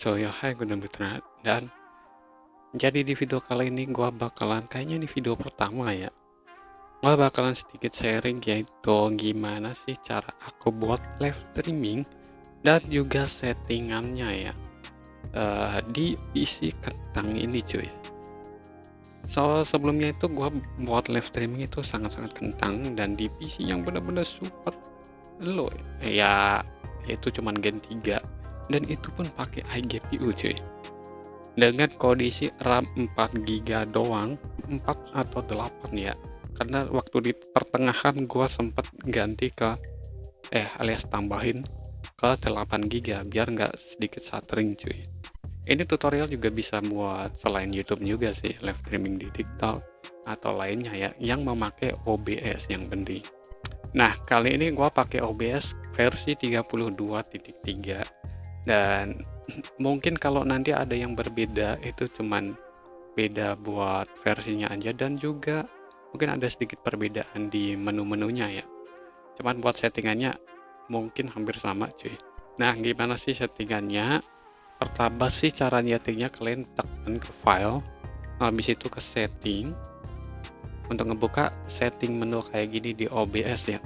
So ya, hai Gunung Putra. Dan jadi di video kali ini gua bakalan, kayaknya ini video pertama ya. Gua bakalan sedikit sharing yaitu gimana sih cara aku buat live streaming dan juga settingannya ya, di PC kentang ini cuy. So sebelumnya itu gua buat live streaming itu sangat-sangat kentang dan di PC yang benar-benar super low ya, itu cuman Gen 3 dan itu pun pakai iGPU cuy. Dengan kondisi RAM 4 GB doang, 4 atau 8 ya. Karena waktu di pertengahan gua sempet ganti ke alias tambahin ke 8 GB biar nggak sedikit stuttering cuy. Ini tutorial juga bisa buat selain YouTube juga sih, live streaming di TikTok atau lainnya ya yang memakai OBS yang penting. Nah, kali ini gua pakai OBS versi 32.3 dan mungkin kalau nanti ada yang berbeda itu cuman beda buat versinya aja dan juga mungkin ada sedikit perbedaan di menu-menunya ya. Cuman buat settingannya mungkin hampir sama cuy. Nah, gimana sih settingannya? Pertama sih cara nyetingnya kalian tekan ke file, habis itu ke setting. Untuk ngebuka setting menu kayak gini di OBS ya.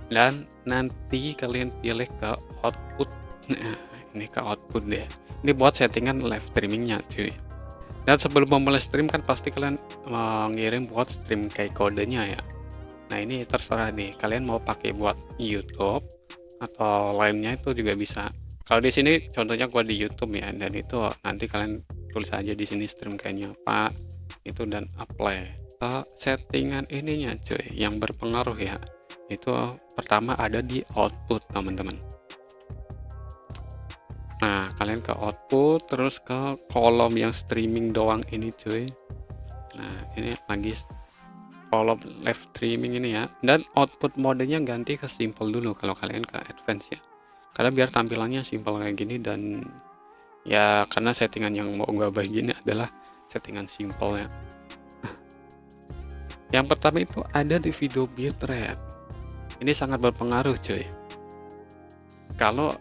Dan nanti kalian pilih ke output. Nah, ini ke output deh. Ini buat settingan live streamingnya cuy. Dan sebelum memulai stream kan pasti kalian ngirim buat stream kayak kodenya ya. Nah ini terserah nih, kalian mau pakai buat YouTube atau lainnya itu juga bisa. Kalau di sini contohnya gua di YouTube ya, dan itu nanti kalian tulis aja di sini stream kayaknya apa itu dan apply. Settingan ininya cuy yang berpengaruh ya. Itu pertama ada di output teman-teman. Nah, kalian ke output, terus ke kolom yang streaming doang ini cuy. Nah, ini lagi kolom live streaming ini ya. Dan output modenya ganti ke simple dulu kalau kalian ke advance ya. Karena biar tampilannya simple kayak gini dan ya karena settingan yang mau gue bagiin adalah settingan simple ya. Yang pertama itu ada di video bitrate. Ini sangat berpengaruh cuy. Kalau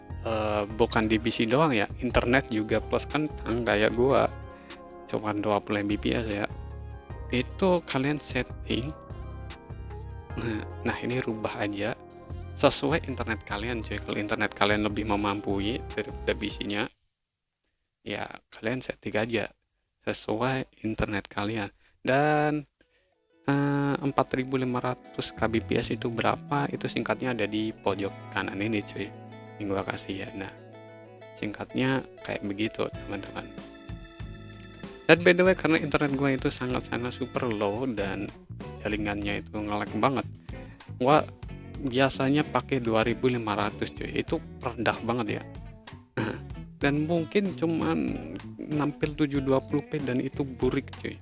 bukan di PC doang ya, internet juga plus kentang kayak gua cuman 20 Mbps ya, itu kalian setting. Nah ini rubah aja sesuai internet kalian cuy. Kalau internet kalian lebih memampui daripada PC-nya ya kalian setting aja sesuai internet kalian. Dan 4500 kbps itu berapa, itu singkatnya ada di pojok kanan ini cuy yang gua kasih ya. Nah singkatnya kayak begitu teman-teman. Dan by the way karena internet gua itu sangat-sangat super low dan jaringannya itu nge-lag banget, gua biasanya pakai 2500 cuy, itu rendah banget ya. Dan mungkin cuman nampil 720p dan itu burik cuy.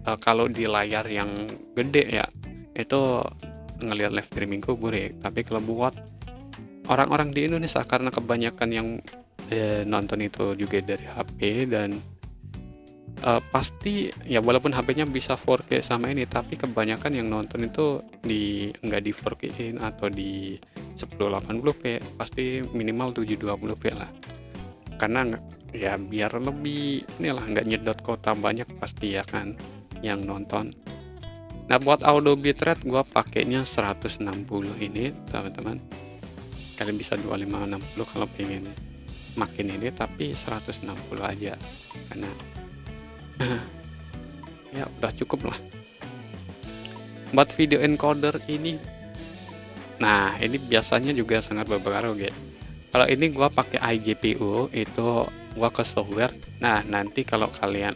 Kalau di layar yang gede ya itu ngelihat live streamingku burik, tapi kalau buat orang-orang di Indonesia karena kebanyakan yang nonton itu juga dari HP dan pasti ya walaupun HP-nya bisa 4K sama ini, tapi kebanyakan yang nonton itu nggak di 4K-in atau di 1080p, pasti minimal 720p lah. Karena ya biar lebih inilah nggak nyedot kota banyak pasti ya kan yang nonton. Nah buat audio bitrate gua pakainya 160 ini teman-teman. Kalian bisa 2560 kalau pengen makin ini, tapi 160 aja karena ya udah cukup lah. Buat video encoder ini, nah ini biasanya juga sangat berpengaruh ya. Kalau ini gua pakai iGPU, itu gua ke software. Nah nanti kalau kalian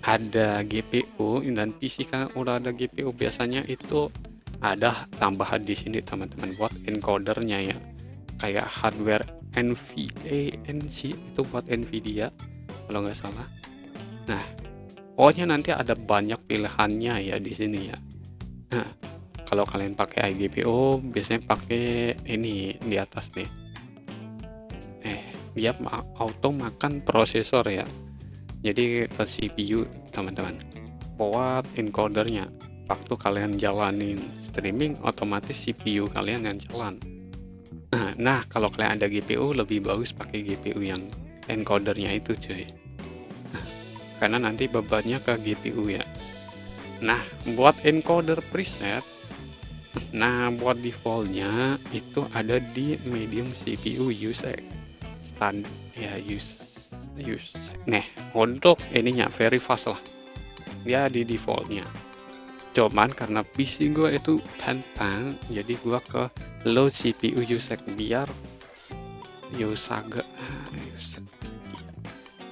ada GPU dan PC kan udah ada GPU, biasanya itu ada tambahan di sini teman-teman buat encodernya ya, kayak hardware NVMe itu buat Nvidia kalau nggak salah. Nah pokoknya nanti ada banyak pilihannya ya di sini ya. Nah kalau kalian pakai iGPU biasanya pakai ini di atas nih, dia auto makan prosesor ya. Jadi ke CPU teman-teman, buat encodernya waktu kalian jalanin streaming otomatis CPU kalian yang jalan. Nah kalau kalian ada GPU lebih bagus pakai GPU yang encodernya itu cuy, karena nanti bebannya ke GPU ya. Nah buat encoder preset, nah buat defaultnya itu ada di medium CPU usage stand ya, use nih untuk ininya very fast lah dia di defaultnya. Cuman karena PC gue itu tentang, jadi gue ke low CPU usage biar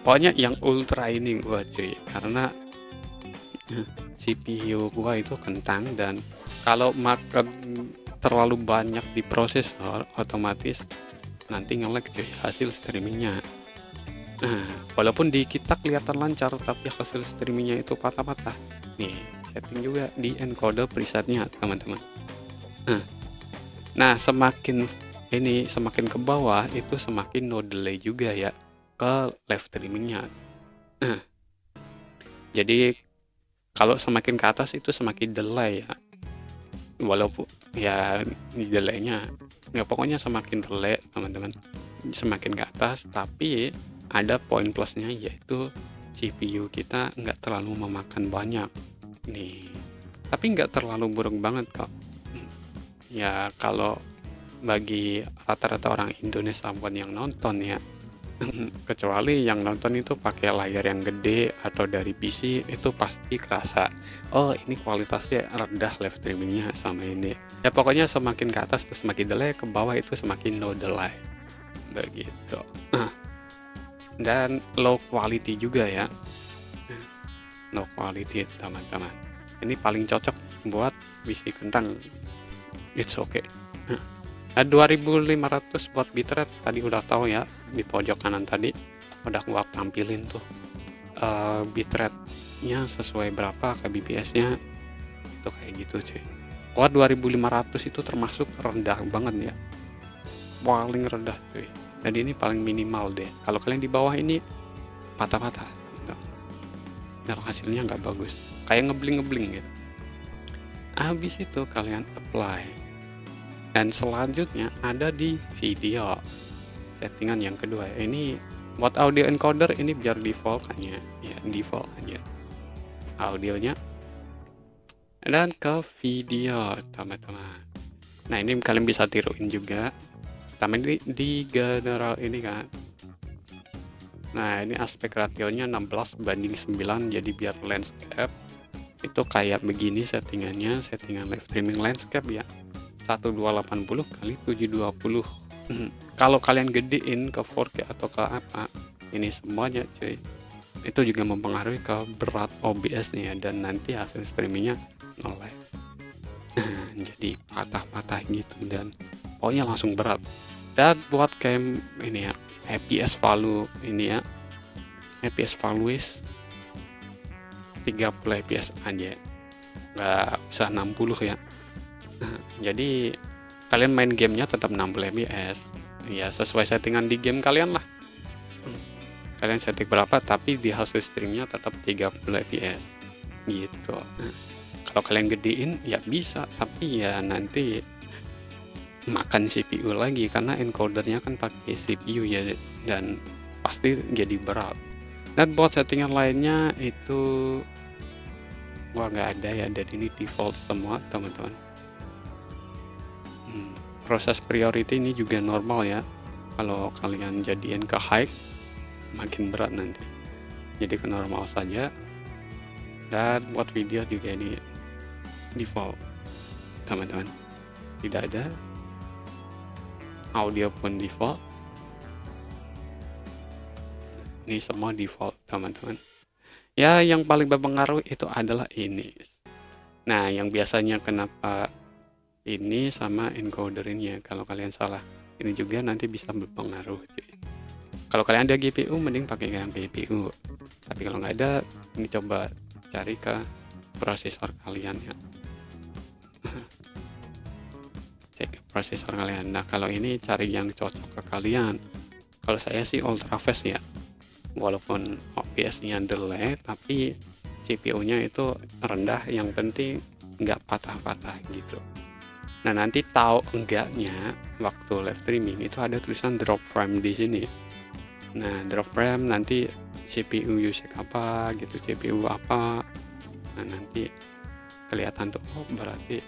pokoknya yang ultra ini gue cuy, karena CPU gua itu kentang, dan kalau makan terlalu banyak di prosesor otomatis nanti nge-lag cuy hasil streamingnya. Nah walaupun di kita kelihatan lancar tapi hasil streamingnya itu patah-patah. Nih setting juga di encoder presetnya teman-teman. Nah semakin ke bawah itu semakin no delay juga ya ke live streamingnya. Jadi kalau semakin ke atas itu semakin delay ya, walaupun ya delaynya ya pokoknya semakin delay teman-teman, semakin ke atas. Tapi ada poin plusnya, yaitu CPU kita nggak terlalu memakan banyak nih, tapi nggak terlalu buruk banget kok ya kalau bagi rata-rata orang Indonesia buat yang nonton ya. Kecuali yang nonton itu pakai layar yang gede atau dari PC, itu pasti kerasa oh ini kualitasnya rendah live streamingnya sama ini ya. Pokoknya semakin ke atas itu semakin delay, ke bawah itu semakin no delay begitu. Dan low quality juga ya, low quality teman-teman, ini paling cocok buat PC kentang, it's okay. 2500 buat bitrate tadi udah tahu ya, di pojok kanan tadi udah gua tampilin tuh bitrate nya sesuai berapa kbps nya itu kayak gitu cuy. Buat 2500 itu termasuk rendah banget ya, paling rendah cuy, dan ini paling minimal deh. Kalau kalian di bawah ini patah-patah gitu, dan hasilnya nggak bagus, kayak ngebling gitu. Habis itu kalian apply, dan selanjutnya ada di video settingan yang kedua. Ini buat audio encoder ini biar default aja ya, default aja audionya, dan ke video teman-teman. Nah ini kalian bisa tiruin juga, tapi di general ini kan. Nah ini aspek rasionya 16:9, jadi biar landscape itu kayak begini settingannya, settingan live streaming landscape ya, 1280 kali 720. Kalau kalian gedein ke 4K atau ke apa, ini semuanya cuy, itu juga mempengaruhi ke berat OBS nya, dan nanti hasil streamingnya nolak. Jadi patah-patah gitu, dan pokoknya langsung berat. Dan buat kayak ini ya, FPS value ini ya, FPS values 30 fps aja, nggak bisa 60 ya. Jadi kalian main gamenya tetap 60 fps ya, sesuai settingan di game kalian lah. Kalian setting berapa tapi di hasil streamnya tetap 30 fps gitu. Kalau kalian gedein ya bisa, tapi ya nanti makan CPU lagi karena encodernya kan pakai CPU ya, dan pasti jadi berat. Dan buat settingan lainnya itu gua nggak ada ya, dan ini default semua teman-teman. Proses priority ini juga normal ya, kalau kalian jadiin ke high makin berat nanti, jadi ke normal saja. Dan buat video juga ini default teman-teman, tidak ada. Audio pun default, ini semua default teman-teman ya. Yang paling berpengaruh itu adalah ini. Nah yang biasanya kenapa ini sama encoder ini ya, kalau kalian salah ini juga nanti bisa berpengaruh. Kalau kalian ada GPU mending pakai yang GPU, tapi kalau nggak ada ini coba cari ke prosesor kalian ya. Cek ke prosesor kalian. Nah kalau ini cari yang cocok ke kalian. Kalau saya sih ultra fast ya, walaupun OBS nya delay tapi CPU nya itu rendah, yang penting nggak patah-patah gitu. Nah nanti tahu enggaknya waktu live streaming itu ada tulisan drop frame di sini. Nah, drop RAM nanti CPU usage apa gitu, CPU apa. Nah, nanti kelihatan tuh, oh berarti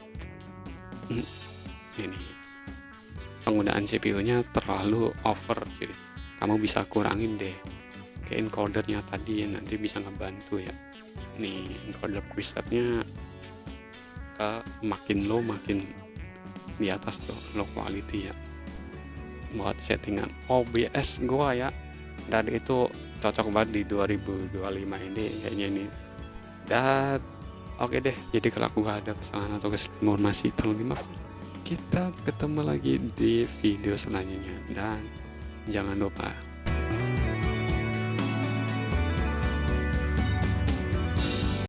ini penggunaan CPU-nya terlalu over sih. Kamu bisa kurangin deh ke encodernya tadi, nanti bisa ngebantu ya. Nih, encoder presetnya ke makin low makin di atas tuh, low quality ya. Buat settingan OBS gua ya, dan itu cocok banget di 2025 ini kayaknya nih. Dan oke deh, jadi kalau gua ada kesalahan atau informasi tolong dimaafkan. Kita ketemu lagi di video selanjutnya, dan jangan lupa